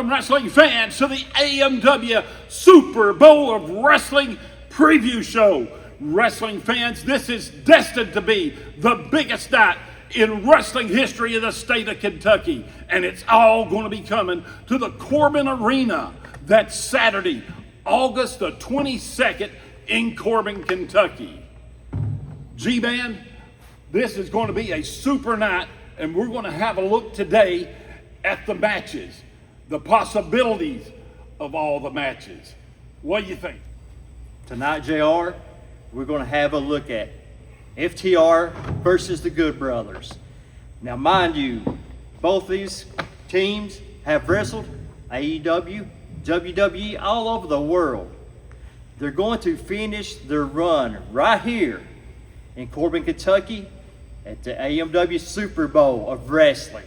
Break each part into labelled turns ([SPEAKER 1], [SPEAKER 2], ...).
[SPEAKER 1] Welcome, wrestling fans, to the AMW Super Bowl of Wrestling preview show. Wrestling fans, this is destined to be the biggest night in wrestling history in the state of Kentucky. And it's all going to be coming to the Corbin Arena. That's Saturday, August the 22nd in Corbin, Kentucky. G-Man, this is going to be a super night, and we're going to have a look today at the matches, the possibilities of all the matches. What do you think?
[SPEAKER 2] Tonight, JR, we're going to have a look at FTR versus the Good Brothers. Now, mind you, both these teams have wrestled AEW, WWE, all over the world. They're going to finish their run right here in Corbin, Kentucky at the AMW Super Bowl of Wrestling.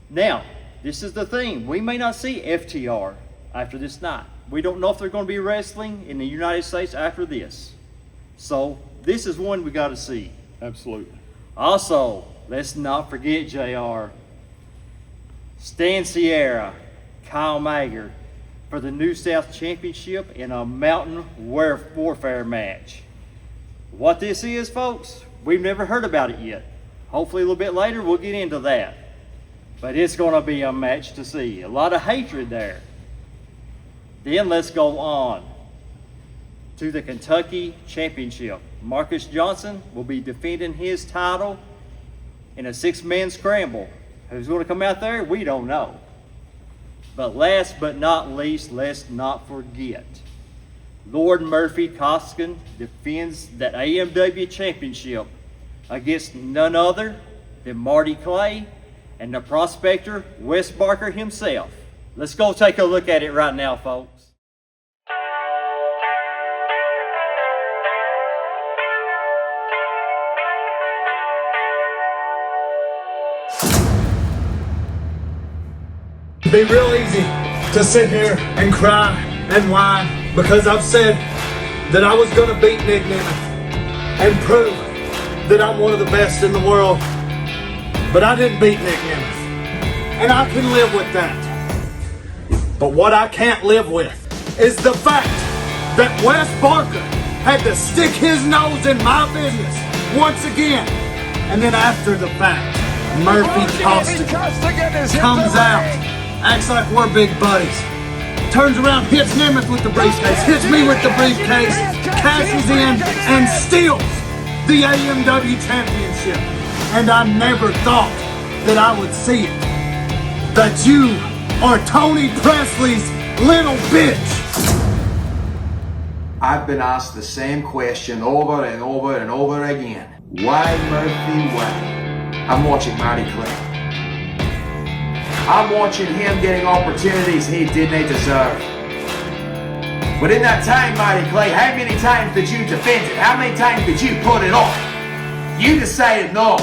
[SPEAKER 2] Now, this is the thing. We may not see FTR after this night. We don't know if they're going to be wrestling in the United States after this. So, this is one we got to see.
[SPEAKER 1] Absolutely.
[SPEAKER 2] Also, let's not forget, JR, Stan Sierra, Kyle Maggard for the New South Championship in a Mountain Warfare match. What this is, folks, we've never heard about it yet. Hopefully a little bit later we'll get into that. But it's going to be a match to see. A lot of hatred there. Then let's go on to the Kentucky Championship. Marcus Johnson will be defending his title in a six-man scramble. Who's going to come out there? We don't know. But last but not least, let's not forget, Lord Murphy Coskin defends that AMW Championship against none other than Marty Clay and the prospector Wes Barker himself. Let's go take a look at it right now, folks.
[SPEAKER 3] It'd be real easy to sit here and cry and whine because I've said that I was going to beat Nick Nemeth and prove that I'm one of the best in the world. But I didn't beat Nick Nemeth. And I can live with that. But what I can't live with is the fact that Wes Barker had to stick his nose in my business once again. And then after the fact, Murphy Costigan comes out, acts like we're big buddies, turns around, hits Nemeth with the briefcase, hits me with the briefcase, cashes in, and steals the AMW Championship. And I never thought that I would see it. That you are Tony Presley's little bitch.
[SPEAKER 4] I've been asked the same question over and over and over again. Why, Murphy, why? I'm watching Marty Clay. I'm watching him getting opportunities he didn't deserve. But in that time, Marty Clay, how many times did you defend it? How many times did you put it off? You decided, no,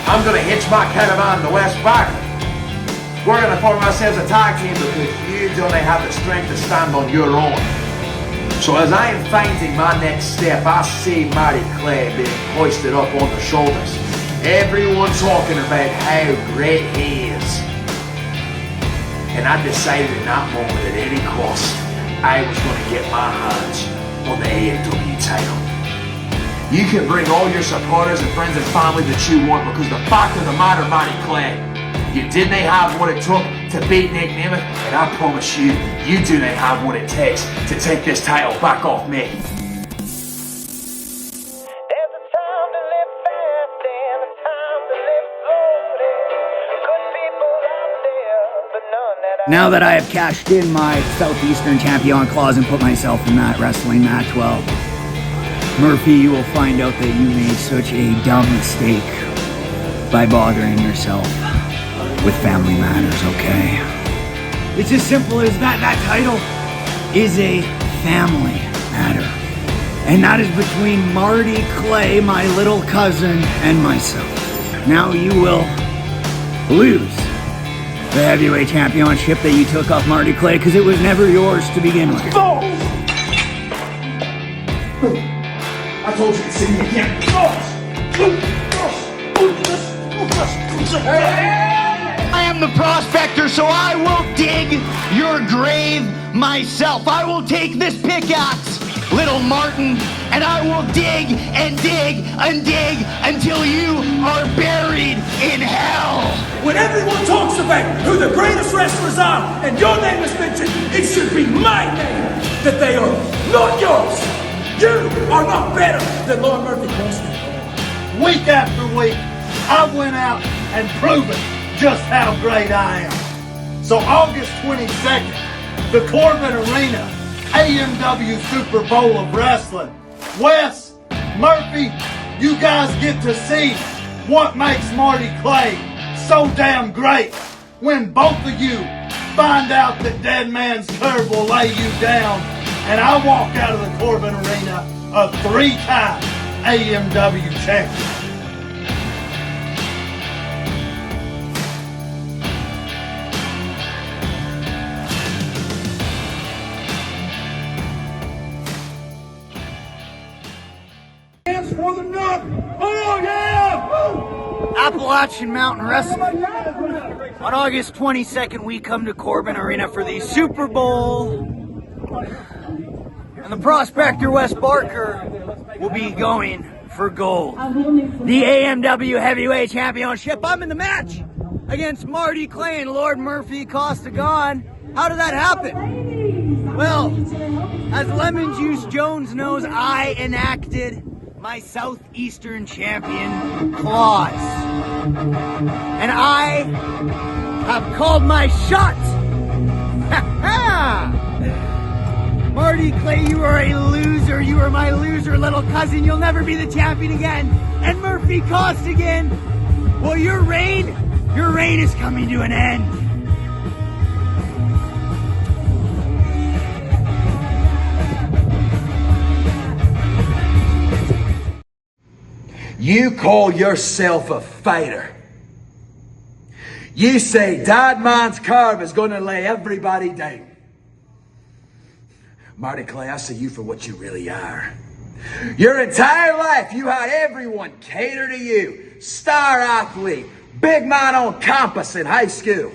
[SPEAKER 4] I'm going to hitch my caravan to Wes Barker. We're going to form ourselves a tag team because you don't have the strength to stand on your own. So as I am finding my next step, I see Marty Clay being hoisted up on the shoulders. Everyone talking about how great he is. And I decided in that moment, at any cost, I was going to get my hands on the AMW title. You can bring all your supporters and friends and family that you want, because the fact of the matter, Marty Clay, you didn't have what it took to beat Nick Nemeth, and I promise you, you do not have what it takes to take this title back off me.
[SPEAKER 5] Now that I have cashed in my Southeastern Champion clause and put myself in that wrestling match, well, Murphy, you will find out that you made such a dumb mistake by bothering yourself with family matters, okay? It's as simple as that. That title is a family matter. And that is between Marty Clay, my little cousin, and myself. Now you will lose the heavyweight championship that you took off Marty Clay, because it was never yours to begin with.
[SPEAKER 3] Oh! I told you to see me again.
[SPEAKER 6] I am
[SPEAKER 5] am the prospector, so I will dig your grave myself. I will take this pickaxe, little Martin, and I will dig and dig and dig until you are buried in hell.
[SPEAKER 6] When everyone talks about who the greatest wrestlers are and your name is mentioned, it should be my name that they are, not yours. You are not better than Lord Murphy Crosby.
[SPEAKER 3] Week after week, I went out and proven just how great I am. So August 22nd, the Corbin Arena, AMW Super Bowl of Wrestling. Wes, Murphy, you guys get to see what makes Marty Clay so damn great when both of you find out that Dead Man's Curve will lay you down and I walk out of the Corbin Arena a 3-time AMW champion.
[SPEAKER 6] For the nut. Oh yeah! Woo!
[SPEAKER 5] Appalachian Mountain Wrestling. On August 22nd, we come to Corbin Arena for the Super Bowl. And the prospector, Wes Barker, will be going for gold. The AMW Heavyweight Championship. I'm in the match against Marty Clay and Lord Murphy Costagon. How did that happen? Well, as Lemon Juice Jones knows, I enacted my Southeastern champion clause. And I have called my shot. Marty Clay, you are a loser. You are my loser little cousin. You'll never be the champion again. And Murphy Costigan, well, your reign is coming to an end.
[SPEAKER 4] You call yourself a fighter. You say Dead Man's Curve is going to lay everybody down. Marty Clay, I see you for what you really are. Your entire life, you had everyone cater to you. Star athlete, big man on campus in high school.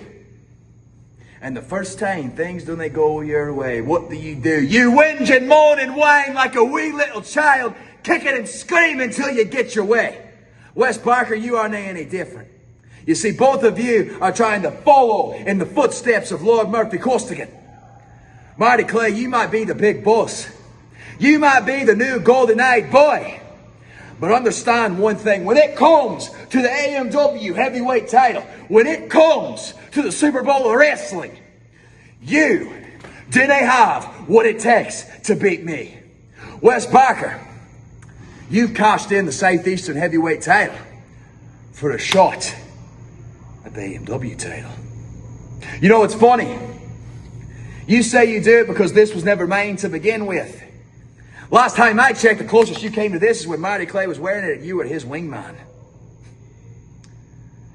[SPEAKER 4] And the first time things don't go your way, what do? You whinge and moan and whine like a wee little child, kicking and screaming until you get your way. Wes Barker, you aren't any different. You see, both of you are trying to follow in the footsteps of Lord Murphy Costigan. Marty Clay, you might be the big boss. You might be the new golden-eyed boy. But understand one thing, when it comes to the AMW heavyweight title, when it comes to the Super Bowl of wrestling, you didn't have what it takes to beat me. Wes Barker, you've cashed in the Southeastern heavyweight title for a shot at the AMW title. You know, it's funny. You say you do it because this was never mine to begin with. Last time I checked, the closest you came to this is when Marty Clay was wearing it and you were his wingman.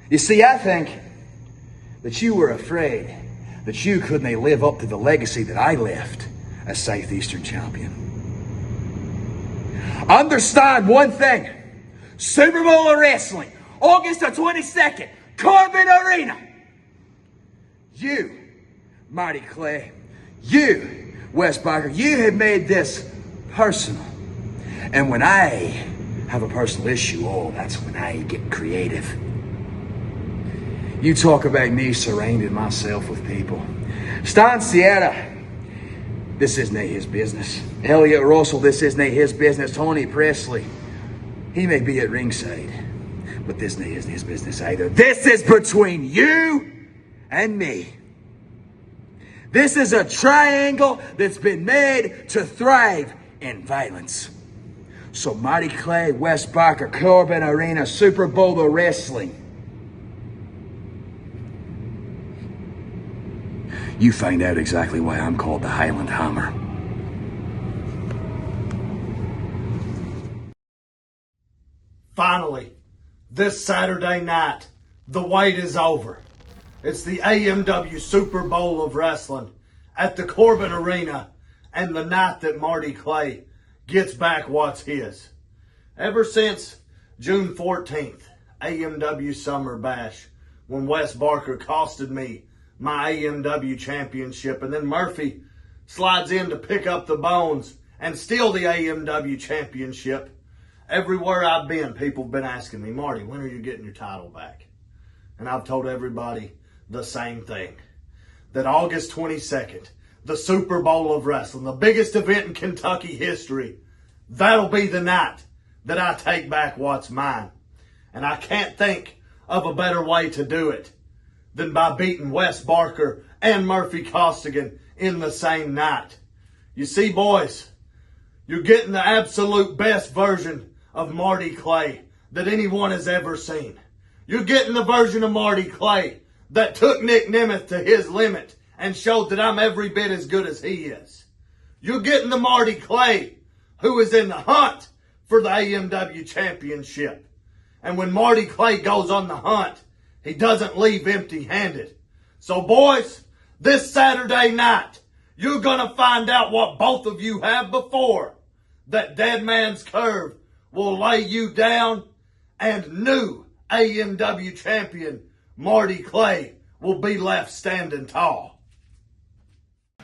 [SPEAKER 4] You see, I think that you were afraid that you couldn't live up to the legacy that I left as Southeastern champion. Understand one thing. Super Bowl of Wrestling, August the 22nd, Corbin Arena. You, Marty Clay, you, Wes Barker, you have made this personal. And when I have a personal issue, oh, that's when I get creative. You talk about me surrounding myself with people. Stan Sierra, this isn't his business. Elliot Russell, this isn't his business. Tony Presley, he may be at ringside, but this isn't his business either. This is between you and me. This is a triangle that's been made to thrive in violence. So Marty Clay, Wes Barker, Corbin Arena, Super Bowl of Wrestling. You find out exactly why I'm called the Highland Hammer.
[SPEAKER 3] Finally, this Saturday night, the wait is over. It's the AMW Super Bowl of Wrestling at the Corbin Arena, and the night that Marty Clay gets back what's his. Ever since June 14th, AMW Summer Bash, when Wes Barker costed me my AMW championship, and then Murphy slides in to pick up the bones and steal the AMW championship. Everywhere I've been, people have been asking me, Marty, when are you getting your title back? And I've told everybody the same thing, that August 22nd, the Super Bowl of wrestling, the biggest event in Kentucky history, that'll be the night that I take back what's mine. And I can't think of a better way to do it than by beating Wes Barker and Murphy Costigan in the same night. You see, boys, you're getting the absolute best version of Marty Clay that anyone has ever seen. You're getting the version of Marty Clay that took Nick Nemeth to his limit and showed that I'm every bit as good as he is. You're getting the Marty Clay who is in the hunt for the AMW championship. And when Marty Clay goes on the hunt, he doesn't leave empty-handed. So boys, this Saturday night, you're going to find out what both of you have before. That Dead Man's Curve will lay you down, and new AMW champion Marty Clay will be left standing tall.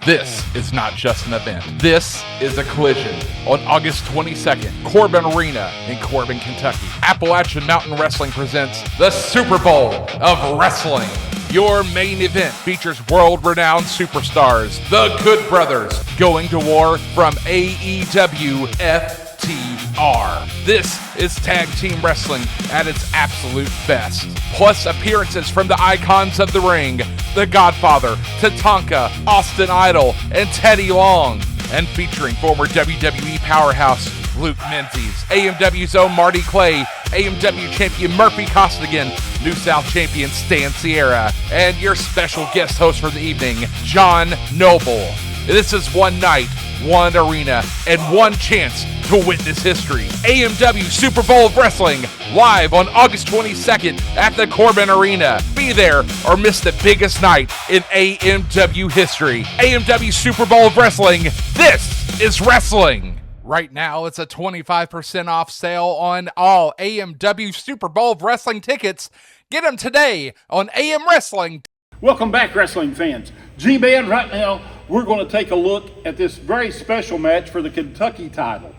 [SPEAKER 7] This is not just an event. This is a collision. On August 22nd, Corbin Arena in Corbin, Kentucky, Appalachian Mountain Wrestling presents the Super Bowl of Wrestling. Your main event features world-renowned superstars, the Good Brothers, going to war from AEW FTR. This is tag team wrestling at its absolute best. Plus appearances from the icons of the ring, The Godfather, Tatanka, Austin Idol, and Teddy Long. And featuring former WWE powerhouse Luke Menzies, AMW's own Marty Clay, AMW champion Murphy Costigan, New South champion Stan Sierra, and your special guest host for the evening, John Noble. This is one night, one arena, and one chance to witness history. AMW Super Bowl of Wrestling, live on August 22nd at the Corbin Arena. Be there or miss the biggest night in AMW history. AMW Super Bowl of Wrestling, this is wrestling. Right now, it's a 25% off sale on all AMW Super Bowl of Wrestling tickets. Get them today on AM Wrestling.
[SPEAKER 1] Welcome back, wrestling fans. G-Man, right now, we're going to take a look at this very special match for the Kentucky title.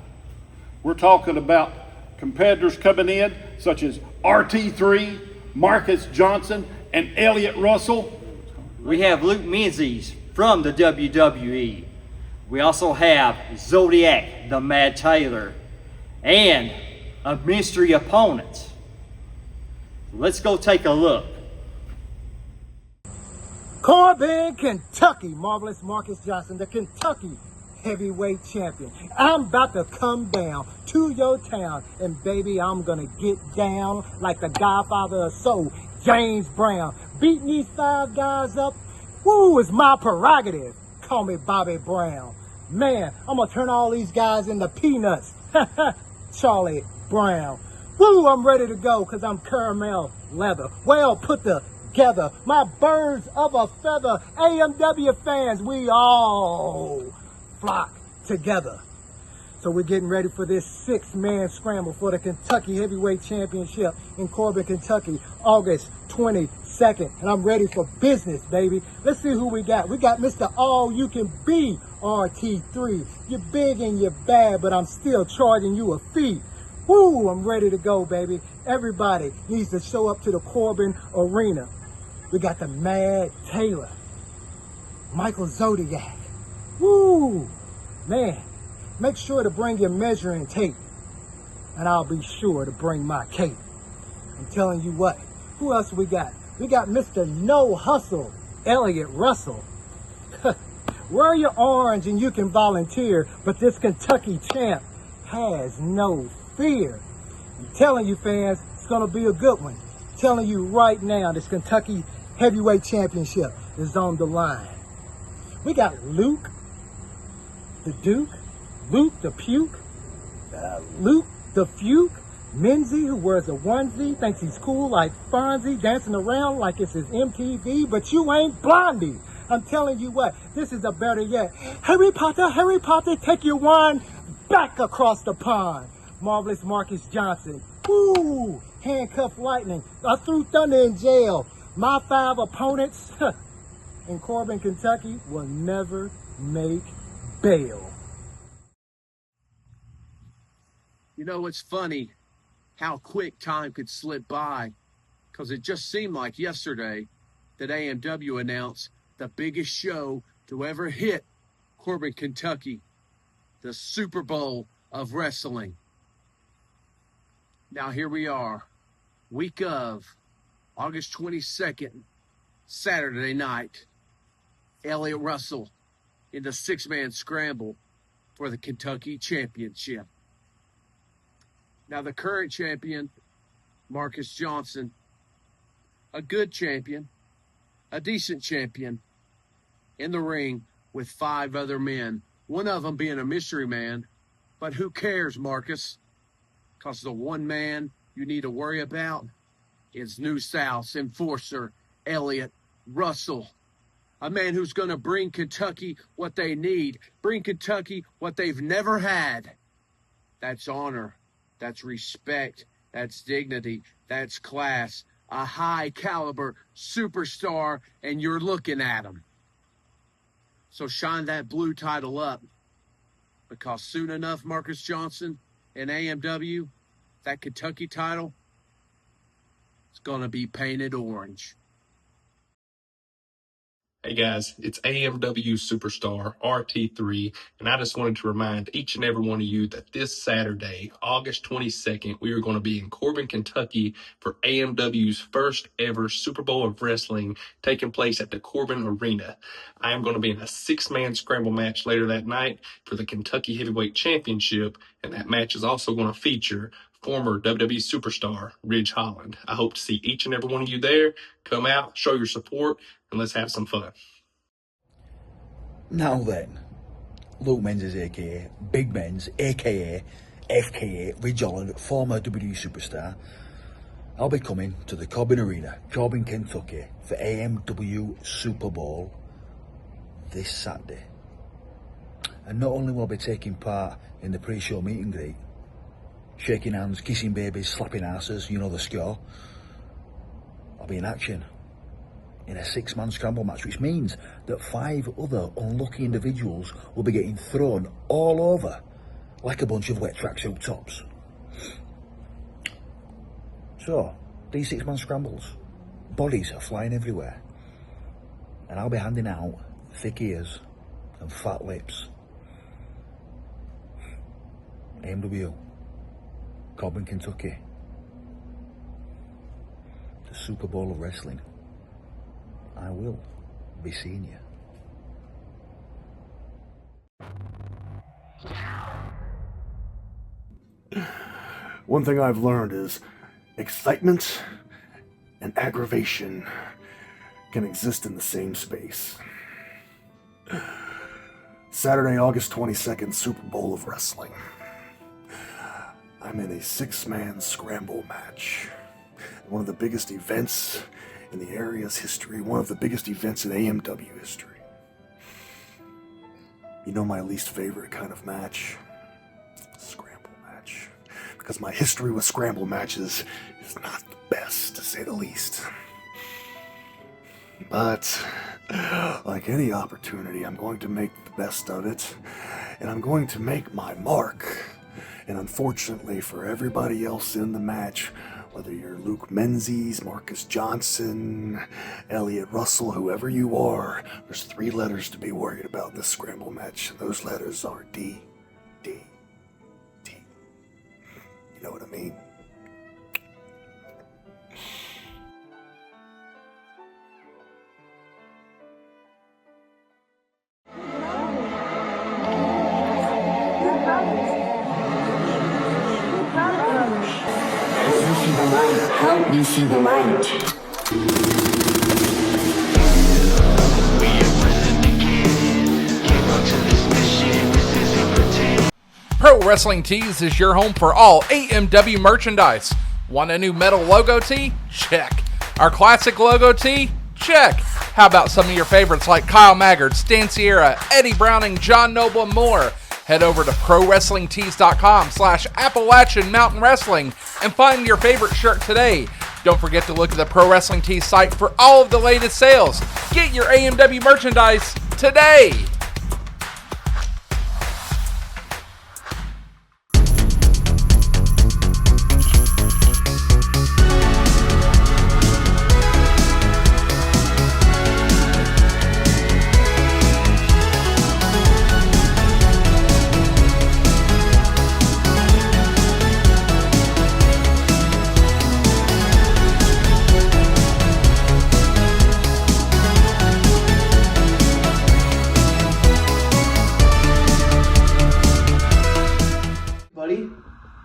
[SPEAKER 1] We're talking about competitors coming in, such as RT3, Marcus Johnson, and Elliott Russell.
[SPEAKER 2] We have Luke Menzies from the WWE. We also have Zodiac, the Mad Taylor, and a mystery opponent. Let's go take a look.
[SPEAKER 8] Corbin, Kentucky, Marvelous Marcus Johnson, the Kentucky heavyweight champion. I'm about to come down to your town, and baby, I'm gonna get down like the Godfather of Soul, James Brown. Beating these 5 guys up, woo, is my prerogative. Call me Bobby Brown. Man, I'm gonna turn all these guys into peanuts. Charlie Brown. Woo, I'm ready to go because I'm caramel leather. Well put together. My birds of a feather. AMW fans, we all flock together. So we're getting ready for this 6-man scramble for the Kentucky Heavyweight Championship in Corbin, Kentucky, August 22nd. And I'm ready for business, baby. Let's see who we got. We got Mr. All-You-Can-Be, RT3. You're big and you're bad, but I'm still charging you a fee. Woo, I'm ready to go, baby. Everybody needs to show up to the Corbin Arena. We got the Mad Taylor, Michael Zodiac. Woo, man. Make sure to bring your measuring tape, and I'll be sure to bring my cape. I'm telling you what, who else we got? We got Mr. No Hustle, Elliott Russell. Wear your orange and you can volunteer, but this Kentucky champ has no fear. I'm telling you, fans, it's gonna be a good one. I'm telling you right now, this Kentucky Heavyweight Championship is on the line. We got Luke, the Duke, Luke the Puke, Luke the Fuke, Menzie, who wears a onesie, thinks he's cool like Fonzie, dancing around like it's his MTV, but you ain't Blondie. I'm telling you what, this is a better yet. Harry Potter, take your wand back across the pond. Marvelous Marcus Johnson. Woo! Handcuff lightning. I threw thunder in jail. My 5 opponents in Corbin, Kentucky will never make bail.
[SPEAKER 9] You know, it's funny how quick time could slip by, because it just seemed like yesterday that AMW announced the biggest show to ever hit Corbin, Kentucky, the Super Bowl of wrestling. Now here we are, week of August 22nd, Saturday night. Elliott Russell in the 6-man scramble for the Kentucky Championship. Now the current champion, Marcus Johnson, a good champion, a decent champion, in the ring with 5 other men, one of them being a mystery man. But who cares, Marcus? Because the one man you need to worry about is New South's enforcer, Elliott Russell. A man who's going to bring Kentucky what they need, bring Kentucky what they've never had. That's honor, that's respect, that's dignity, that's class, a high caliber superstar, and you're looking at him. So shine that blue title up, because soon enough, Marcus Johnson and AMW, that Kentucky title, is going to be painted orange.
[SPEAKER 10] Hey guys, it's AMW Superstar RT3, and I just wanted to remind each and every one of you that this Saturday, August 22nd, we are going to be in Corbin, Kentucky for AMW's first ever Super Bowl of wrestling taking place at the Corbin Arena. I am going to be in a 6-man scramble match later that night for the Kentucky Heavyweight Championship, and that match is also going to feature former WWE superstar Ridge Holland. I hope to see each and every one of you there. Come out, show your support, and let's have some fun.
[SPEAKER 5] Now then, Luke Menzies, aka Big Menz, aka FKA Ridge Holland, former WWE superstar. I'll be coming to the Corbin Arena, Corbin, Kentucky, for AMW Super Bowl this Saturday. And not only will I be taking part in the pre-show meet and greet, shaking hands, kissing babies, slapping asses, you know the score, I'll be in action in a 6-man scramble match, which means that 5 other unlucky individuals will be getting thrown all over like a bunch of wet tracksuit tops. So, these 6-man scrambles, bodies are flying everywhere, and I'll be handing out thick ears and fat lips. AMW, Corbin, Kentucky, the Super Bowl of wrestling. I will be seeing
[SPEAKER 11] you. One thing I've learned is excitement and aggravation can exist in the same space. Saturday, August 22nd, Super Bowl of wrestling. I'm in a 6-man scramble match. One of the biggest events in the area's history, one of the biggest events in AMW history. You know my least favorite kind of match? Scramble match. Because my history with scramble matches is not the best, to say the least. But, like any opportunity, I'm going to make the best of it, and I'm going to make my mark. And unfortunately for everybody else in the match, whether you're Luke Menzies, Marcus Johnson, Elliott Russell, whoever you are, there's 3 letters to be worried about in this scramble match. Those letters are D, D, D. You know what I mean?
[SPEAKER 12] Help me see the light.
[SPEAKER 7] Pro Wrestling Tees is your home for all AMW merchandise. Want a new metal logo tee? Check. Our classic logo tee? Check. How about some of your favorites like Kyle Maggard, Stan Sierra, Eddie Browning, John Noble, and more? Head over to ProWrestlingTees.com/Appalachian Mountain Wrestling and find your favorite shirt today. Don't forget to look at the Pro Wrestling Tees site for all of the latest sales. Get your AMW merchandise today.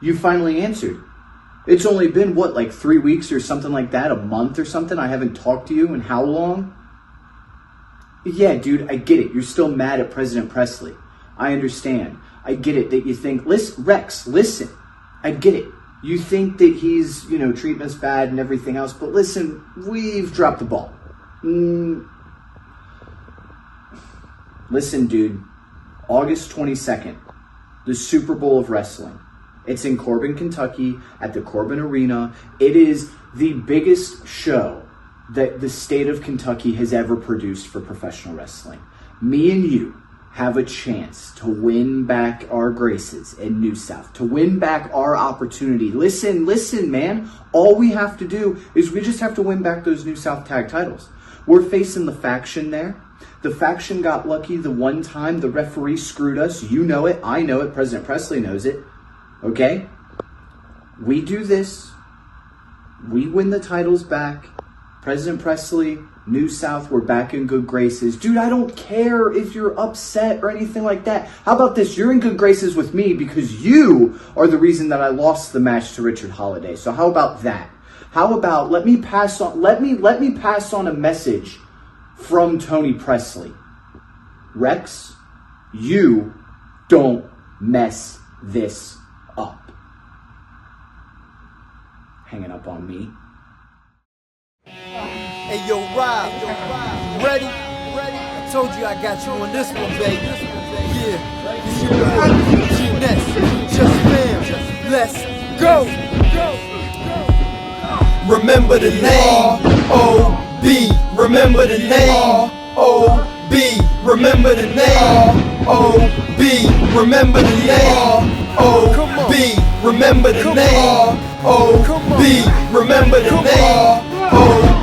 [SPEAKER 13] You finally answered. It's only been, what, like 3 weeks or something like that? A month or something? I haven't talked to you in how long? Yeah, dude, I get it. You're still mad at President Presley. I understand. I get it that you think, Rex, listen. I get it. You think that he's, treating us bad and everything else, but listen, we've dropped the ball. Listen, dude, August 22nd, the Super Bowl of wrestling. It's in Corbin, Kentucky, at the Corbin Arena. It is the biggest show that the state of Kentucky has ever produced for professional wrestling. Me and you have a chance to win back our graces in New South, to win back our opportunity. Listen, man. All we have to do is we just have to win back those New South tag titles. We're facing the faction there. The faction got lucky the one time the referee screwed us. You know it. I know it. President Presley knows it. Okay? We do this. We win the titles back. President Presley, New South, we're back in good graces. Dude, I don't care if you're upset or anything like that. How about this? You're in good graces with me because you are the reason that I lost the match to Richard Holiday. So how about that? How about let me pass on a message from Tony Presley. Rex, you don't mess this up. Hanging up on me.
[SPEAKER 14] Hey yo, Rob, ready? I told you I got you on this one, baby. Yeah, it's your boy, G-Ness, Just Fam, let's go. Remember the name, O-B. Remember the name, O-B. Remember the name, O-B. Remember the name, O-B. Remember the name, O-B. Remember the name, O-B.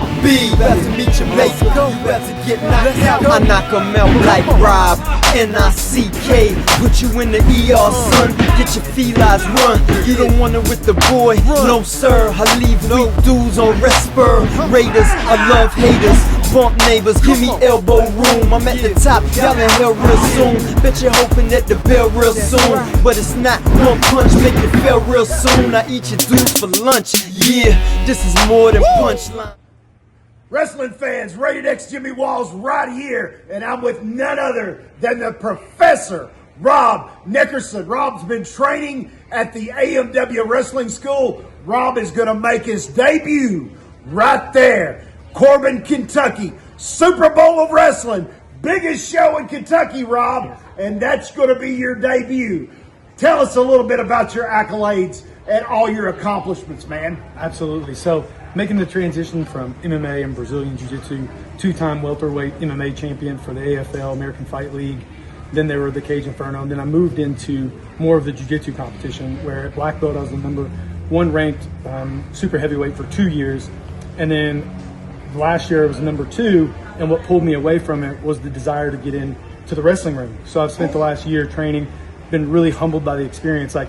[SPEAKER 14] About to meet your mate, you about to get knocked out. I knock 'em out like Rob, N-I-C-K. Put you in the ER, son, get your felines run. You don't want it with the boy, no sir. I leave weak dudes on respirators. I love haters, bump neighbors, give me elbow room. I'm at the top, y'all in hell real soon. Bet you're hoping that the bell real soon, but it's not. One punch make it fail real soon. I eat your dudes for lunch, yeah, this is more than punchline.
[SPEAKER 6] Wrestling fans, Rated X Jimmy Walls right here, and I'm with none other than the Professor, Rob Nickerson. Rob's been training at the AMW Wrestling School. Rob is going to make his debut right there. Corbin, Kentucky, Super Bowl of Wrestling, biggest show in Kentucky, Rob, and that's going to be your debut. Tell us a little bit about your accolades and all your accomplishments, man.
[SPEAKER 15] Absolutely. So, making the transition from MMA and Brazilian Jiu-Jitsu, two-time welterweight MMA champion for the AFL, American Fight League. Then there were the Cage Inferno. And then I moved into more of the Jiu-Jitsu competition, where at black belt I was the number one ranked super heavyweight for 2 years. And then last year I was number 2. And what pulled me away from it was the desire to get into the wrestling ring. So I've spent the last year training, been really humbled by the experience. Like,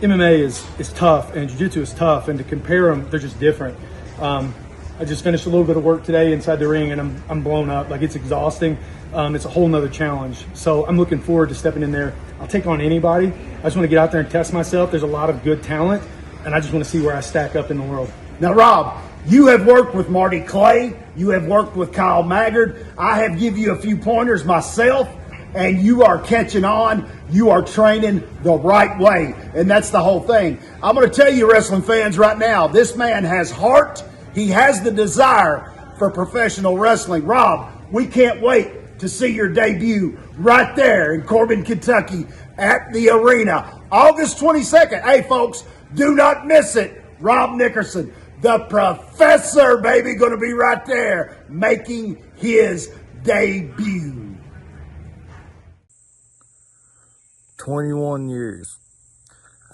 [SPEAKER 15] MMA is tough and Jiu-Jitsu is tough, and to compare them, they're just different. I just finished a little bit of work today inside the ring, and I'm blown up. Like, it's exhausting. It's a whole nother challenge. So I'm looking forward to stepping in there. I'll take on anybody. I just want to get out there and test myself. There's a lot of good talent, and I just want to see where I stack up in the world.
[SPEAKER 6] Now, Rob, you have worked with Marty Clay. You have worked with Kyle Maggard. I have given you a few pointers myself, and you are catching on. You are training the right way, and that's the whole thing. I'm going to tell you, wrestling fans, right now, this man has heart. He has the desire for professional wrestling. Rob, we can't wait to see your debut right there in Corbin, Kentucky at the arena. August 22nd. Hey, folks, do not miss it. Rob Nickerson, The professor, baby, gonna be right there making his debut.
[SPEAKER 16] 21 years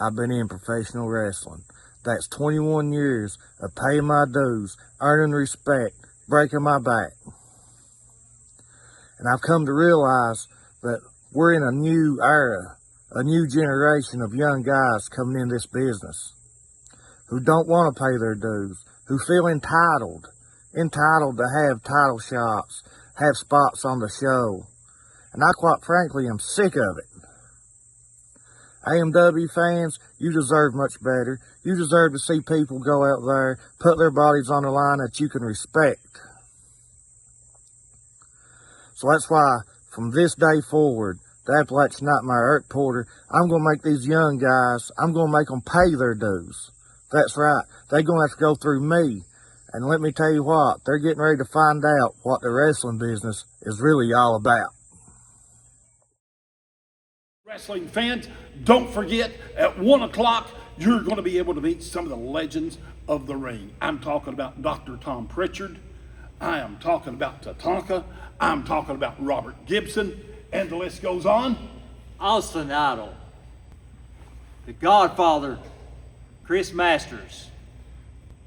[SPEAKER 16] I've been in professional wrestling. That's 21 years of paying my dues, earning respect, breaking my back. And I've come to realize that we're in a new era, a new generation of young guys coming in this business who don't want to pay their dues, who feel entitled to have title shots, have spots on the show. And I quite frankly am sick of it. AMW fans, you deserve much better. You deserve to see people go out there, put their bodies on the line that you can respect. So that's why, from this day forward, the Appalachian Nightmare Eric Porter, I'm going to make these young guys, I'm going to make them pay their dues. That's right. They're going to have to go through me. And let me tell you what, they're getting ready to find out what the wrestling business is really all about.
[SPEAKER 1] Wrestling fans, don't forget, at 1 o'clock, you're going to be able to meet some of the legends of the ring. I'm talking about Dr. Tom Pritchard. I am talking about Tatanka. I'm talking about Robert Gibson. And the list goes on.
[SPEAKER 2] Austin Idol. The Godfather, Chris Masters.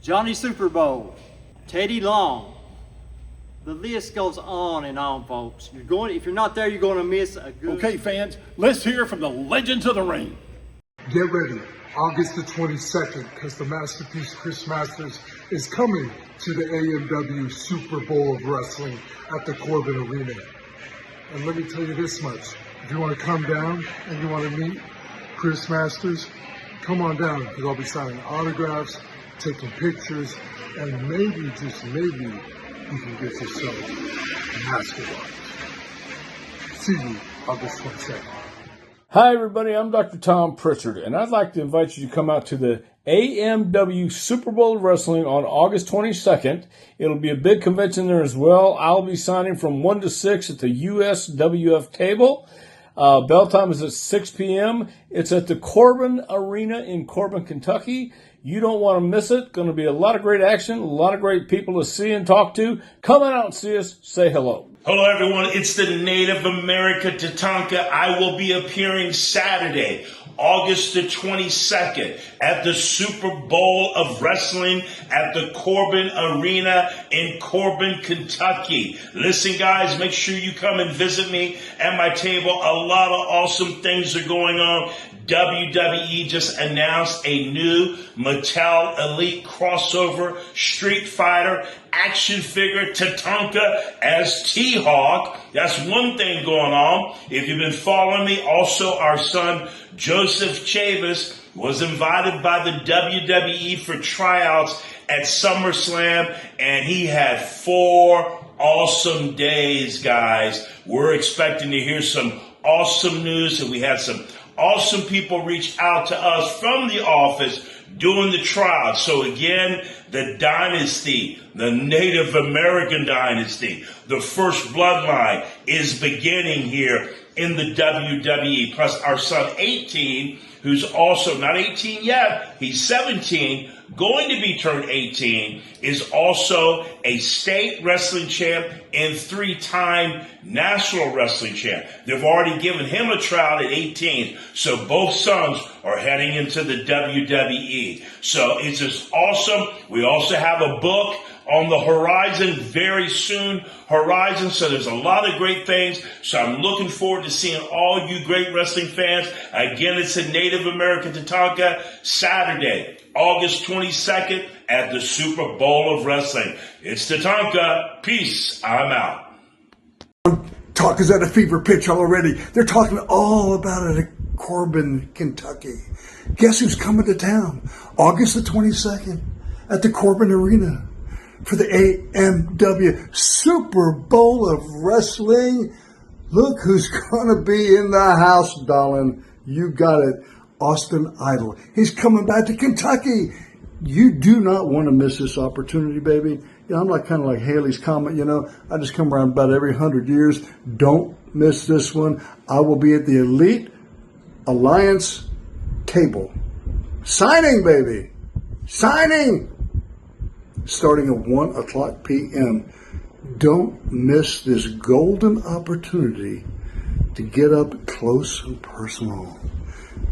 [SPEAKER 2] Johnny Superbowl. Teddy Long. The list goes on and on, folks. If you're not there, you're going to miss a good...
[SPEAKER 1] Okay, fans, let's hear from the legends of the ring.
[SPEAKER 17] Get ready, August the 22nd, because the masterpiece Chris Masters is coming to the AMW Super Bowl of Wrestling at the Corbin Arena. And let me tell you this much, if you want to come down and you want to meet Chris Masters, come on down, because I'll be signing autographs, taking pictures, and maybe, just maybe, you can get yourself a master watch. See you August 22nd.
[SPEAKER 18] Hi everybody, I'm Dr. Tom Pritchard, and I'd like to invite you to come out to the AMW Super Bowl of Wrestling on August 22nd. It'll be a big convention there as well. I'll be signing from 1 to 6 at the USWF table. Bell time is at 6 p.m. It's at the Corbin Arena in Corbin, Kentucky. You don't want to miss it. Going to be a lot of great action, a lot of great people to see and talk to. Come on out and see us. Say hello.
[SPEAKER 19] Hello, everyone. It's the Native American Tatanka. I will be appearing Saturday, August the 22nd, at the Super Bowl of Wrestling at the Corbin Arena in Corbin, Kentucky. Listen, guys, make sure you come and visit me at my table. A lot of awesome things are going on. WWE just announced a new Mattel Elite crossover Street Fighter action figure Tatanka as T-Hawk. That's one thing going on. If you've been following me, also our son Joseph Chavis was invited by the WWE for tryouts at SummerSlam, and he had 4 awesome days, guys. We're expecting to hear some awesome news, and we had some awesome people reach out to us from the office doing the trial. So again, the dynasty, the Native American dynasty, the first bloodline is beginning here in the WWE. Plus our son 18, who's also not 18 yet, he's 17, going to be turned 18, is also a state wrestling champ and 3-time national wrestling champ. They've already given him a trial at 18, so both sons are heading into the WWE. So it's just awesome. We also have a book on the horizon very soon. Horizon. So there's a lot of great things. So I'm looking forward to seeing all you great wrestling fans. Again, it's a Native American Tatanka, Saturday, August 22nd at the Super Bowl of Wrestling. It's Tatanka. Peace. I'm out.
[SPEAKER 11] Talk is at a fever pitch already. They're talking all about it at Corbin, Kentucky. Guess who's coming to town? August the 22nd at the Corbin Arena for the AMW Super Bowl of Wrestling. Look who's going to be in the house, darling. You got it. Austin Idol. He's coming back to Kentucky. You do not want to miss this opportunity, baby. You know, I'm like kind of like Haley's Comet, you know. I just come around about every 100 years. Don't miss this one. I will be at the Elite Alliance table. Signing, baby. Signing. starting at 1 o'clock p.m. Don't miss this golden opportunity to get up close and personal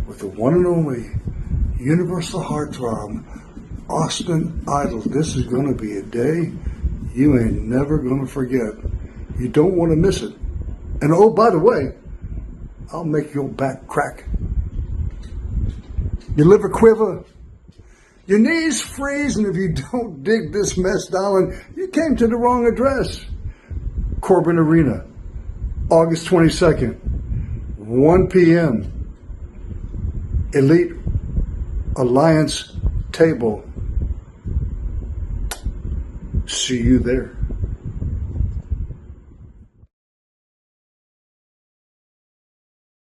[SPEAKER 11] with the one and only Universal Heartthrob, Austin Idol. This is going to be a day you ain't never going to forget. You don't want to miss it. And oh, by the way, I'll make your back crack, your liver quiver, your knees freeze, and if you don't dig this mess, darling, you came to the wrong address. Corbin Arena, August 22nd, 1 p.m. Elite Alliance table. See you there.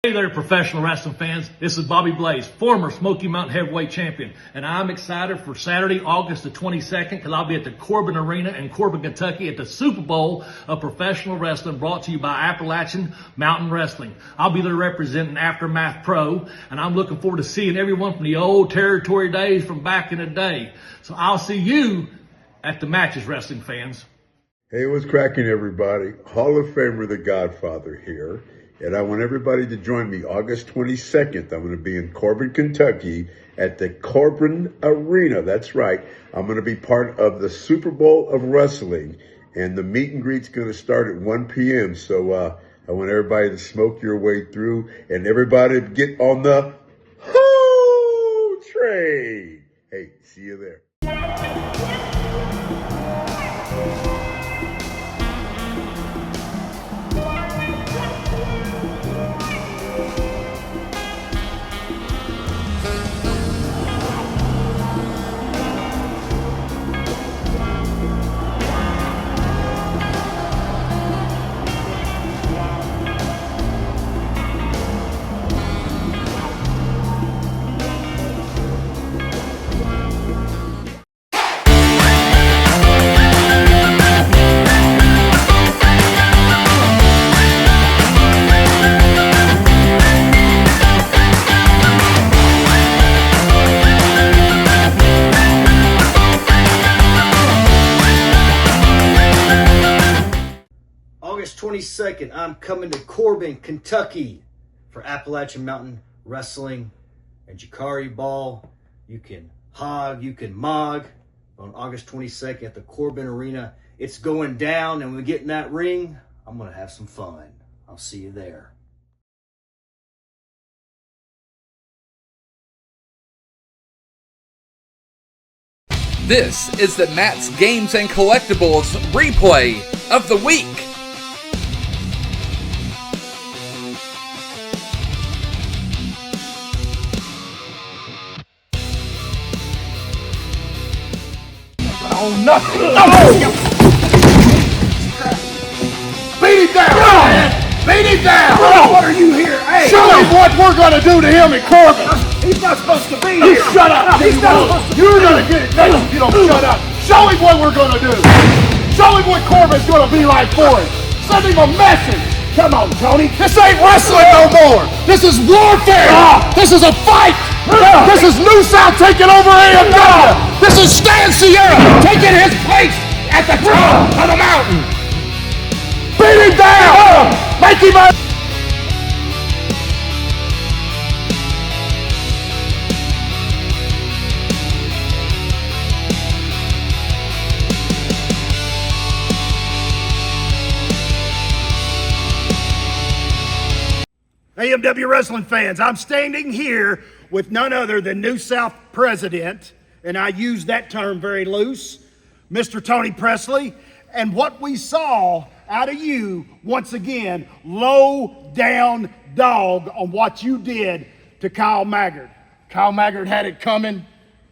[SPEAKER 20] Hey there, professional wrestling fans. This is Bobby Blaze, former Smoky Mountain Heavyweight Champion, and I'm excited for Saturday, August the 22nd, because I'll be at the Corbin Arena in Corbin, Kentucky at the Super Bowl of Professional Wrestling, brought to you by Appalachian Mountain Wrestling. I'll be there representing Aftermath Pro, and I'm looking forward to seeing everyone from the old territory days from back in the day. So I'll see you at the matches, wrestling fans.
[SPEAKER 21] Hey, what's cracking, everybody? Hall of Famer The Godfather here. And I want everybody to join me August 22nd. I'm going to be in Corbin, Kentucky at the Corbin Arena. That's right. I'm going to be part of the Super Bowl of Wrestling. And the meet and greet's going to start at 1 p.m. So I want everybody to smoke your way through and everybody to get on the whole train. Hey, see you there.
[SPEAKER 2] August 22nd, I'm coming to Corbin, Kentucky for Appalachian Mountain Wrestling and Jacari Ball. You can hog, you can mog on August 22nd at the Corbin Arena. It's going down, and when we get in that ring, I'm going to have some fun. I'll see you there.
[SPEAKER 7] This is the Matt's Games and Collectibles replay of the week.
[SPEAKER 1] Oh, nothing. Oh! Beat him down, man. Beat him down. What are you here? Hey, show him what we're going to do to him in Corbin. He's not supposed to be here. Shut up. He's not supposed to be here. You're going to get it next if you don't shut up. Show him what we're going to do. Show him what Corbin's going to be like for him. Send him a message. Come on, Tony. This ain't wrestling no more. This is warfare. This is a fight. This is New South taking over AMW. This is Stan Sierra taking his place at the top of the mountain. Beat him down. Make him a... AMW wrestling fans, I'm standing here with none other than New South President, and I use that term very loose, Mr. Tony Presley, and what we saw out of you, once again, low down dog on what you did to Kyle Maggard. Kyle Maggard had it coming.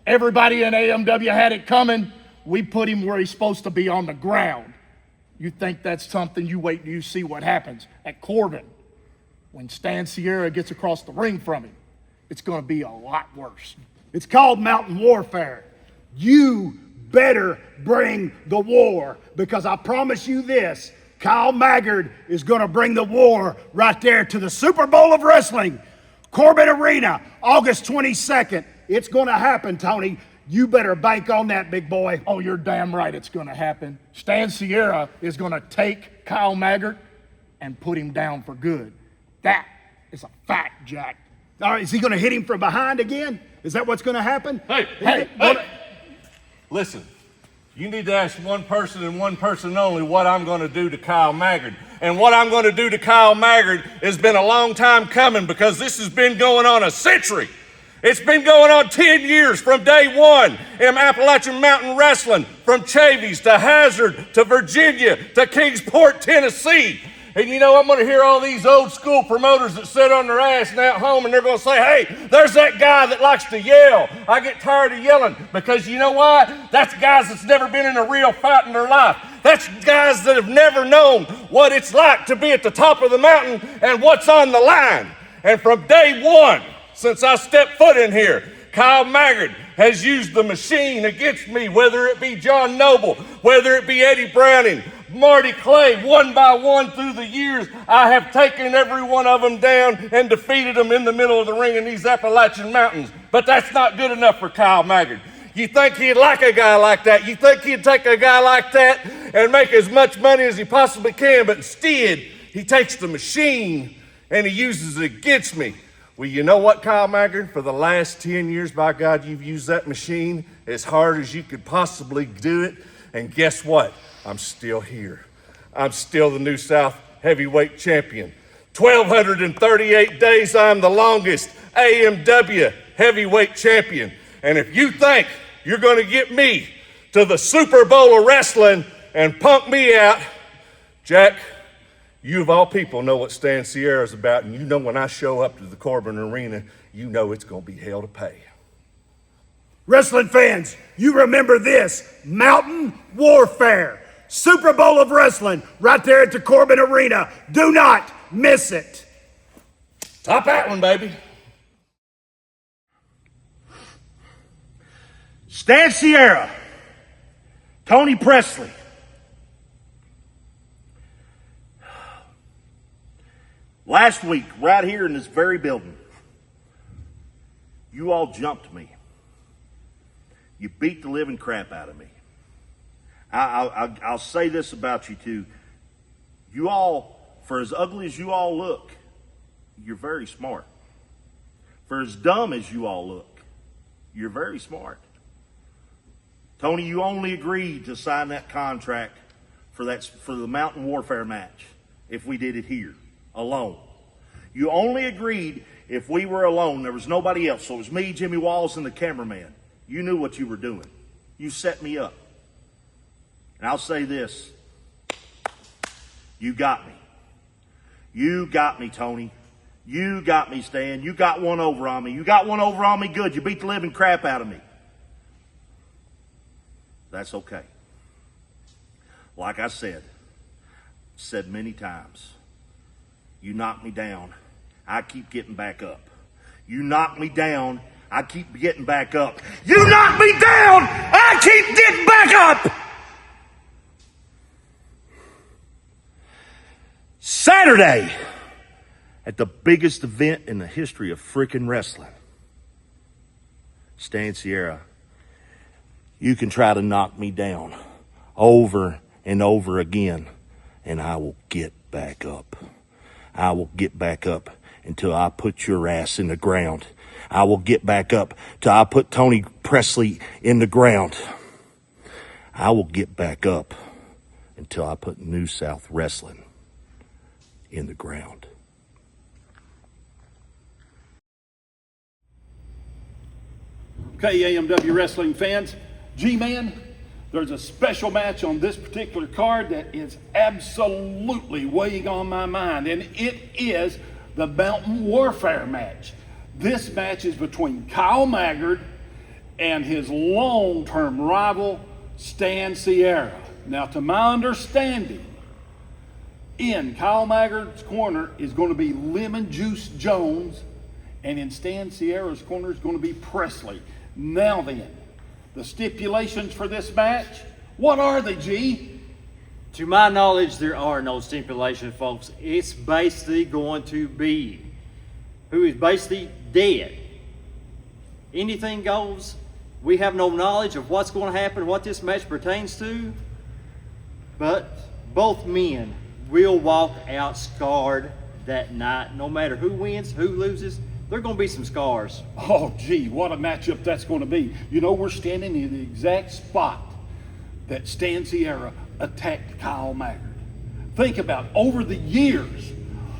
[SPEAKER 1] Everybody in AMW had it coming. We put him where he's supposed to be, on the ground. You think that's something? You wait till you see what happens at Corbin. When Stan Sierra gets across the ring from him, it's going to be a lot worse. It's called mountain warfare. You better bring the war, because I promise you this, Kyle Maggard is going to bring the war right there to the Super Bowl of Wrestling, Corbin Arena, August 22nd. It's going to happen, Tony.
[SPEAKER 4] You better bank on that, big boy. Oh, you're damn right it's gonna happen. Stan Sierra is gonna take Kyle Maggart and put him down for good. That is a fact, Jack. All right, is he gonna hit him from behind again? Is that what's gonna happen?
[SPEAKER 22] Hey. Listen, you need to ask one person and one person only what I'm gonna do to Kyle Maggart. And what I'm gonna do to Kyle Maggart has been a long time coming because this has been going on a century. It's been going on 10 years from day one in Appalachian Mountain Wrestling, from Chavies to Hazard to Virginia to Kingsport, Tennessee. And you know, I'm going to hear all these old school promoters that sit on their ass now at home and they're going to say, hey, there's that guy that likes to yell. I get tired of yelling because you know why? That's guys that's never been in a real fight in their life. That's guys that have never known what it's like to be at the top of the mountain and what's on the line. And from day one, since I stepped foot in here, Kyle Maggart has used the machine against me, whether it be John Noble, whether it be Eddie Browning, Marty Clay, one by one through the years. I have taken every one of them down and defeated them in the middle of the ring in these Appalachian Mountains. But that's not good enough for Kyle Maggart. You think he'd like a guy like that? You think he'd take a guy like that and make as much money as he possibly can, but instead, he takes the machine and he uses it against me. Well, you know what, Kyle Maggart? For the last 10 years, by God, you've used that machine as hard as you could possibly do it. And guess what? I'm still here. I'm still the New South heavyweight champion. 1,238 days, I'm the longest AMW heavyweight champion. And if you think you're going to get me to the Super Bowl of wrestling and punk me out, Jack, you of all people know what Stan Sierra's about, and you know when I show up to the Corbin Arena, you know it's going to be hell to pay.
[SPEAKER 4] Wrestling fans, you remember this, Mountain Warfare, Super Bowl of Wrestling, right there at the Corbin Arena. Do not miss it.
[SPEAKER 22] Top that one, baby.
[SPEAKER 4] Stan Sierra, Tony Presley.
[SPEAKER 23] Last week, right here in this very building, you all jumped me. You beat the living crap out of me. I'll say this about you too. You all, for as ugly as you all look, you're very smart. For as dumb as you all look, you're very smart. Tony, you only agreed to sign that contract for the Mountain Warfare match if we did it here. Alone. You only agreed if we were alone. There was nobody else. So it was me, Jimmy Walls, and the cameraman. You knew what you were doing. You set me up. And I'll say this. You got me. You got me, Tony. You got me, Stan. You got one over on me. You got one over on me good. You beat the living crap out of me. That's okay. Like I said many times, you knock me down, I keep getting back up. You knock me down, I keep getting back up. You knock me down, I keep getting back up! Saturday, at the biggest event in the history of freaking wrestling, Stan Sierra, you can try to knock me down over and over again, and I will get back up. I will get back up until I put your ass in the ground. I will get back up till I put Tony Presley in the ground. I will get back up until I put New South Wrestling in the ground.
[SPEAKER 1] Okay, AMW Wrestling fans, G-Man, there's a special match on this particular card that is absolutely weighing on my mind, and it is the Mountain Warfare match. This match is between Kyle Maggart and his long-term rival, Stan Sierra. Now, to my understanding, in Kyle Maggart's corner is going to be Lemon Juice Jones, and in Stan Sierra's corner is going to be Presley. Now then, the stipulations for this match, what are they, G?
[SPEAKER 2] To my knowledge, there are no stipulations, folks. It's basically going to be who is basically dead. Anything goes, We have no knowledge of what's going to happen, what this match pertains to, but both men will walk out scarred that night. No matter who wins, who loses, there are going to be some scars.
[SPEAKER 1] Oh, gee, what a matchup that's going to be. You know, we're standing in the exact spot that Stan Sierra attacked Kyle Maggard. Think about over the years,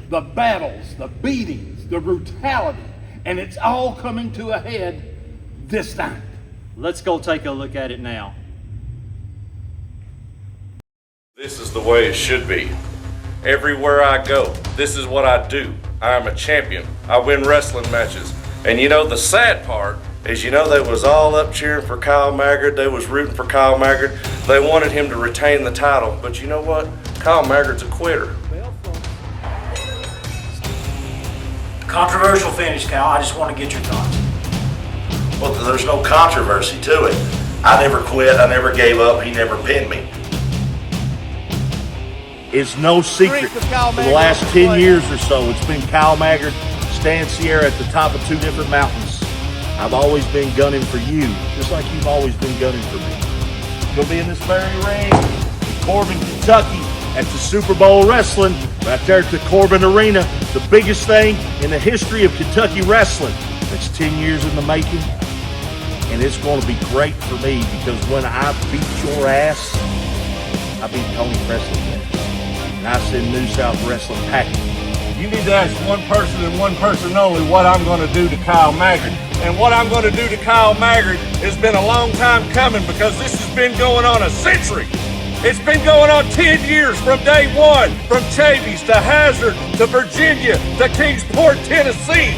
[SPEAKER 1] the battles, the beatings, the brutality, and it's all coming to a head this night.
[SPEAKER 2] Let's go take a look at it now.
[SPEAKER 22] This is the way it should be. Everywhere I go, this is what I do. I am a champion. I win wrestling matches. And you know, the sad part is, you know, they was all up cheering for Kyle Maggard. They was rooting for Kyle Maggard. They wanted him to retain the title. But you know what? Kyle Maggard's a quitter.
[SPEAKER 3] Controversial finish, Kyle. I just want to get your thoughts.
[SPEAKER 23] Well, there's no controversy to it. I never quit. I never gave up. He never pinned me. It's no secret for the last 10 years or so, it's been Kyle Maggard, Stan Sierra at the top of two different mountains. I've always been gunning for you, just like you've always been gunning for me. You'll be in this very ring in Corbin, Kentucky, at the Super Bowl Wrestling, right there at the Corbin Arena, the biggest thing in the history of Kentucky wrestling. It's 10 years in the making, and it's going to be great for me because when I beat your ass, I beat Tony Presley. And I send New South Wrestling packing.
[SPEAKER 22] You need to ask one person and one person only what I'm going to do to Kyle Maggard. And what I'm going to do to Kyle Maggard has been a long time coming because this has been going on a century. It's been going on 10 years from day one, from Chavies to Hazard to Virginia to Kingsport, Tennessee.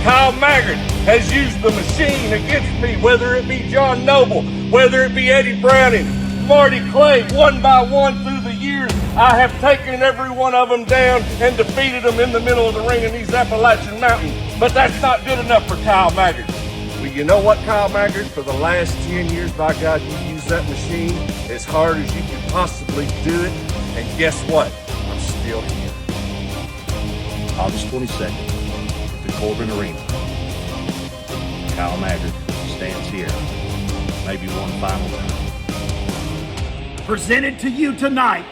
[SPEAKER 22] Kyle Maggard has used the machine against me, whether it be John Noble, whether it be Eddie Browning, Marty Clay, one by one through the years. I have taken every one of them down and defeated them in the middle of the ring in these Appalachian Mountains. But that's not good enough for Kyle Maggard. Well, you know what, Kyle Maggard? For the last 10 years, by God, you used that machine as hard as you could possibly do it. And guess what? I'm still here.
[SPEAKER 23] August 22nd, at the Corbin Arena. Kyle Maggard, Stan Sierra. Maybe one final time.
[SPEAKER 4] Presented to you tonight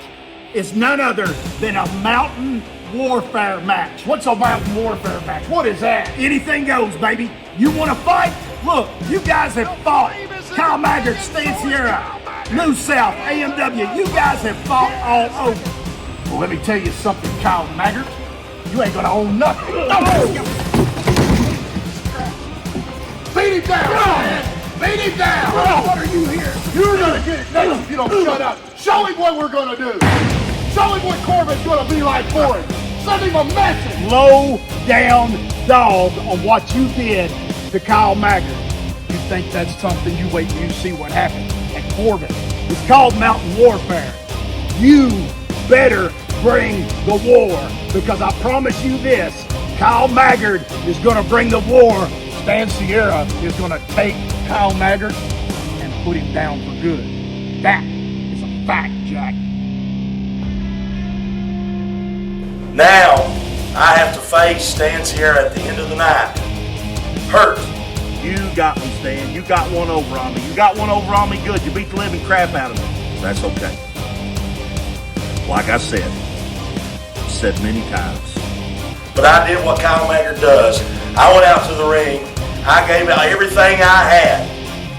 [SPEAKER 4] is none other than a mountain warfare match. What's a mountain warfare match? What is that? Anything goes, baby. You want to fight? Look, you guys have fought. Kyle Maggard, Stan Sierra, New South, AMW. You guys have fought all over. Well, let me tell you something, Kyle Maggard. You ain't gonna own nothing. Beat him down! Beat him down! What are you here? You're gonna get it next if you don't shut up. Show him what we're gonna do. Show him what Corbin's gonna be like for him. Send him a message. Low down dog on what you did to Kyle Maggard. You think that's something? You wait till you see what happened at Corbin. It's called mountain warfare. You better bring the war, because I promise you this, Kyle Maggard is gonna bring the war. Stan Sierra is gonna take Kyle Maggard and put him down for good. That is a fact, Jack.
[SPEAKER 23] Now, I have to face Stan Sierra at the end of the night. Hurt. You got me, Stan. You got one over on me. You got one over on me good. You beat the living crap out of me. That's okay. Like I said many times. But I did what Kyle Maggard does. I went out to the ring. I gave out everything I had.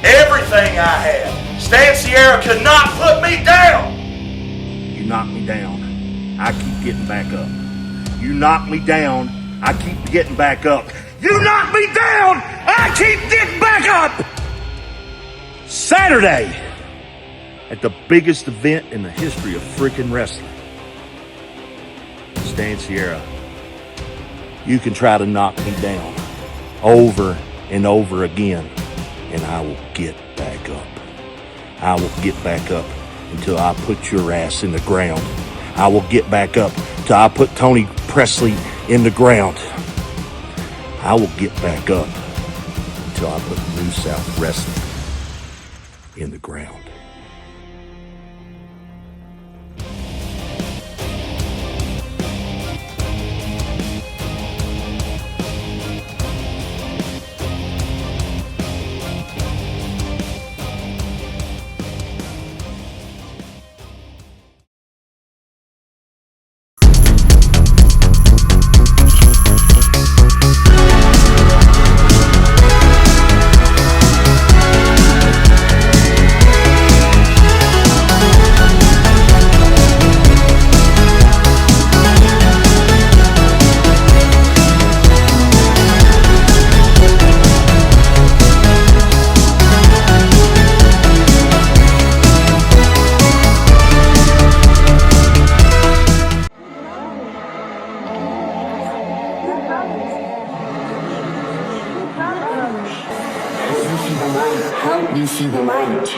[SPEAKER 23] Everything I had. Stan Sierra could not put me down. You knocked me down. I keep getting back up. You knock me down. I keep getting back up. You knock me down. I keep getting back up. Saturday, at the biggest event in the history of freaking wrestling. Stan Sierra, you can try to knock me down over and over again, and I will get back up. I will get back up until I put your ass in the ground. I will get back up till I put Tony Presley in the ground. I will get back up until I put New South Wrestling in the ground.
[SPEAKER 12] Help me see the light.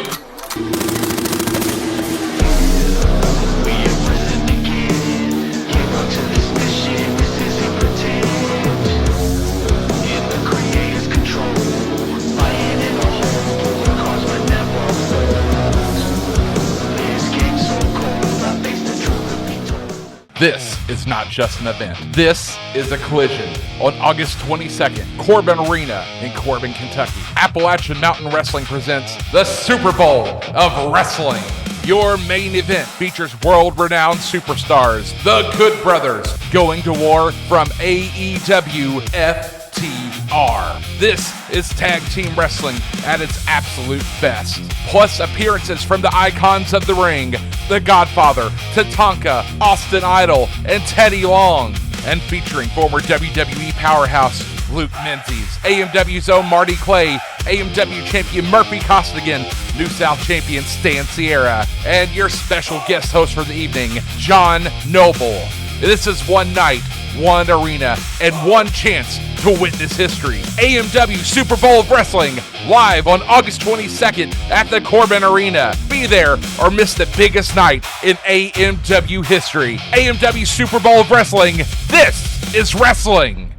[SPEAKER 7] This is not just an event. This is a collision. On August 22nd, Corbin Arena in Corbin, Kentucky, Appalachian Mountain Wrestling presents the Super Bowl of Wrestling. Your main event features world-renowned superstars, the Good Brothers, going to war from AEW FTR. This is tag team wrestling at its absolute best. Plus appearances from the icons of the ring, The Godfather, Tatanka, Austin Idol, and Teddy Long. And featuring former WWE powerhouse Luke Menzies, AMW's own Marty Clay, AMW champion Murphy Costigan, New South champion Stan Sierra, and your special guest host for the evening, John Noble. This is one night, one arena, and one chance to witness history. AMW Super Bowl of Wrestling, live on August 22nd at the Corbin Arena. Be there or miss the biggest night in AMW history. AMW Super Bowl of Wrestling, this is wrestling.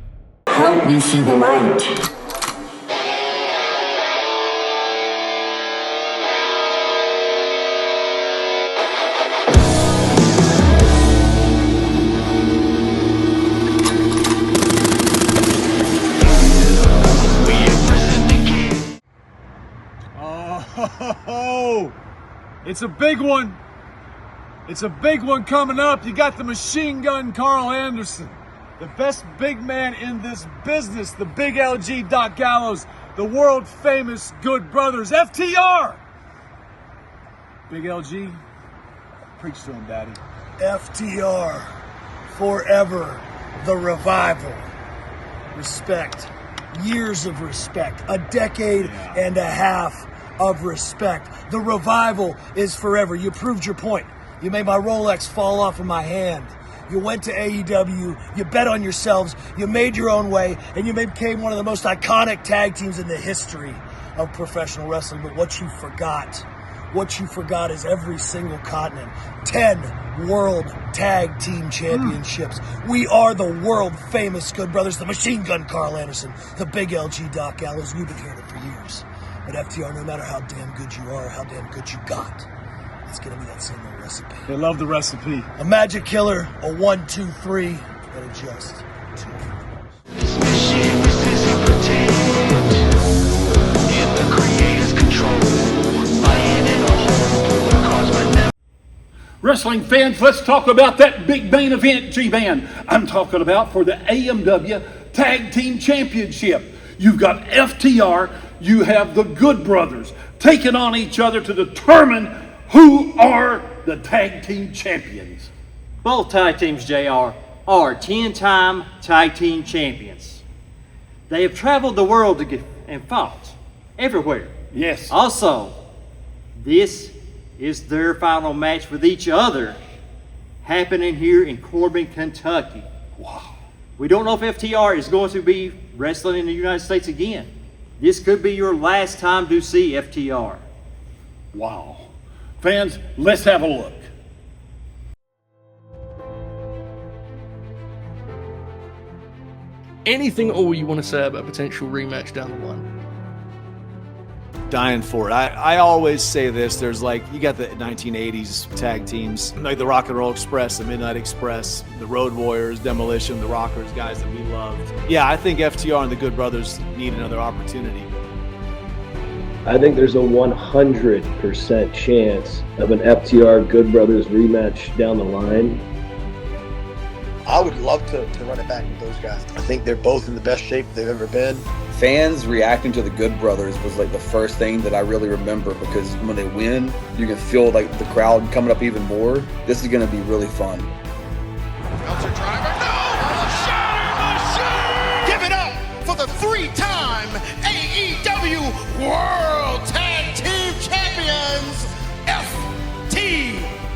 [SPEAKER 12] Help me see the light.
[SPEAKER 8] Oh, it's a big one. It's a big one coming up. You got the machine gun Carl Anderson, the best big man in this business, the big LG Doc Gallows, the world famous Good Brothers, FTR. Big LG, preach to him, Daddy.
[SPEAKER 4] FTR, forever the revival. Respect, years of respect, a decade and a half of respect. The revival is forever. You proved your point. You made my Rolex fall off of my hand. You went to AEW, you bet on yourselves, you made your own way, and you became one of the most iconic tag teams in the history of professional wrestling. But what you forgot is every single continent. 10 World Tag Team Championships. We are the world famous Good Brothers, the Machine Gun Carl Anderson, the Big LG Doc Gallows. We've been hearing it for years. But FTR, no matter how damn good you are, how damn good you got, it's gonna be that same old recipe.
[SPEAKER 8] They love the recipe.
[SPEAKER 4] A magic killer, a 1, 2, 3, and a just 2.
[SPEAKER 1] Wrestling fans, let's talk about that big main event, G-Man. I'm talking about for the AMW Tag Team Championship. You've got FTR, you have the Good Brothers taking on each other to determine who are the tag team champions.
[SPEAKER 2] Both tag teams, JR, are 10-time tag team champions. They have traveled the world and fought everywhere.
[SPEAKER 1] Yes.
[SPEAKER 2] Also, this is their final match with each other, happening here in Corbin, Kentucky.
[SPEAKER 1] Wow.
[SPEAKER 2] We don't know if FTR is going to be wrestling in the United States again. This could be your last time to see FTR.
[SPEAKER 1] Wow. Fans, let's have a look.
[SPEAKER 9] Anything all you want to say about a potential rematch down the line?
[SPEAKER 10] Dying for it. I always say this, there's like, you got the 1980s tag teams, like the Rock and Roll Express, the Midnight Express, the Road Warriors, Demolition, the Rockers, guys that we loved. Yeah, I think FTR and the Good Brothers need another opportunity.
[SPEAKER 24] I think there's a 100% chance of an FTR Good Brothers rematch down the line.
[SPEAKER 25] I would love to run it back with those guys. I think they're both in the best shape they've ever been.
[SPEAKER 26] Fans reacting to the Good Brothers was like the first thing that I really remember, because when they win, you can feel like the crowd coming up even more. This is going to be really fun.
[SPEAKER 14] Give it up for the 3-time AEW World Tag Team Champions,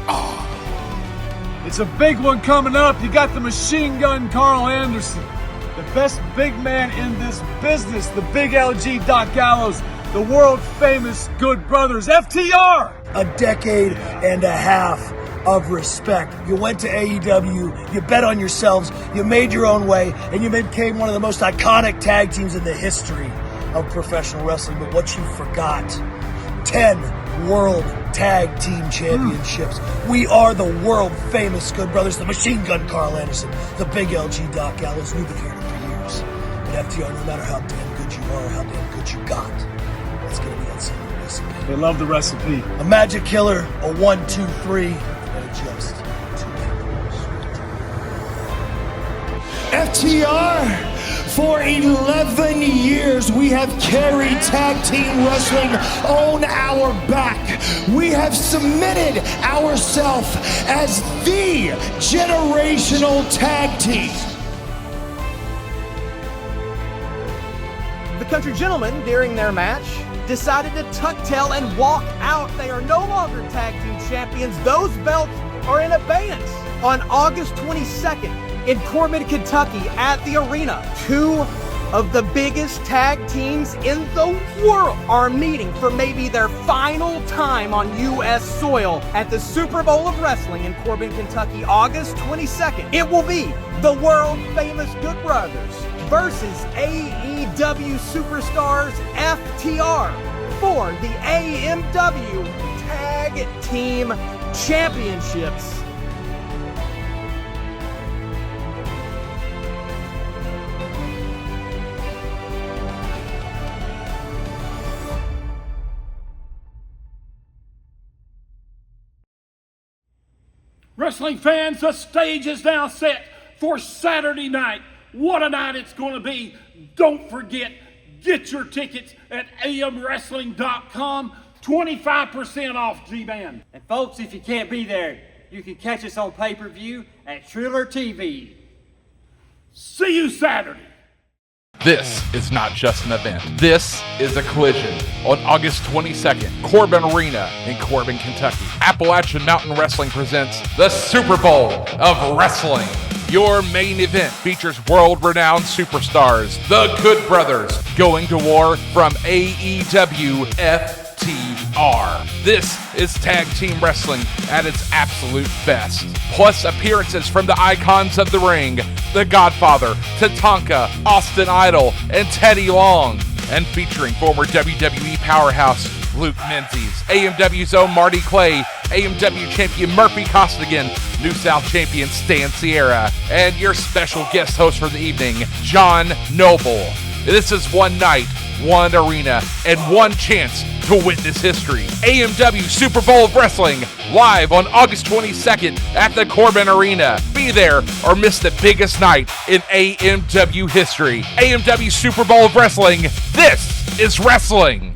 [SPEAKER 14] FTR.
[SPEAKER 8] It's a big one coming up. You got the machine gun Carl Anderson, the best big man in this business, the big LG Doc Gallows, the world famous Good Brothers, FTR.
[SPEAKER 25] A decade and a half of respect. You went to AEW, you bet on yourselves, you made your own way, and you became one of the most iconic tag teams in the history of professional wrestling. But what you forgot, 10 World Tag Team Championships. We are the world famous Good Brothers, the Machine Gun Carl Anderson, the Big LG Doc Gallows. We've been hearing it for years. But FTR, no matter how damn good you are, how damn good you got, it's going to be that same recipe.
[SPEAKER 8] They love the recipe.
[SPEAKER 25] A magic killer, a 1, 2, 3, and a just 2.
[SPEAKER 14] FTR, for 11 years we have carried tag team wrestling on our back. We have submitted ourselves as the generational tag team.
[SPEAKER 5] The Country Gentlemen, during their match, decided to tuck tail and walk out. They are no longer tag team champions. Those belts are in abeyance. On August 22nd, in Corbin, Kentucky, at the arena, 2 of the biggest tag teams in the world are meeting for maybe their final time on U.S. soil at the Super Bowl of Wrestling in Corbin, Kentucky, August 22nd. It will be the world famous Good Brothers versus AEW superstars FTR for the AMW Tag Team Championships.
[SPEAKER 1] Wrestling fans, the stage is now set for Saturday night. What a night it's going to be. Don't forget, get your tickets at amwrestling.com. 25% off, G-Man.
[SPEAKER 2] And folks, if you can't be there, you can catch us on pay-per-view at Triller TV.
[SPEAKER 1] See you Saturday.
[SPEAKER 7] This is not just an event. This is a collision. On August 22nd, Corbin Arena in Corbin, Kentucky, Appalachian Mountain Wrestling presents the Super Bowl of Wrestling. Your main event features world-renowned superstars, the Good Brothers, going to war from AEW FTR. This is tag team wrestling at its absolute best. Plus appearances from the icons of the ring, The Godfather, Tatanka, Austin Idol, and Teddy Long. And featuring former WWE powerhouse Luke Menzies, AMW's own Marty Clay, AMW champion Murphy Costigan, New South champion Stan Sierra, and your special guest host for the evening, John Noble. This is one night, one arena, and one chance to witness history. AMW Super Bowl of Wrestling, live on August 22nd at the Corbin Arena. Be there or miss the biggest night in AMW history. AMW Super Bowl of Wrestling, this is wrestling.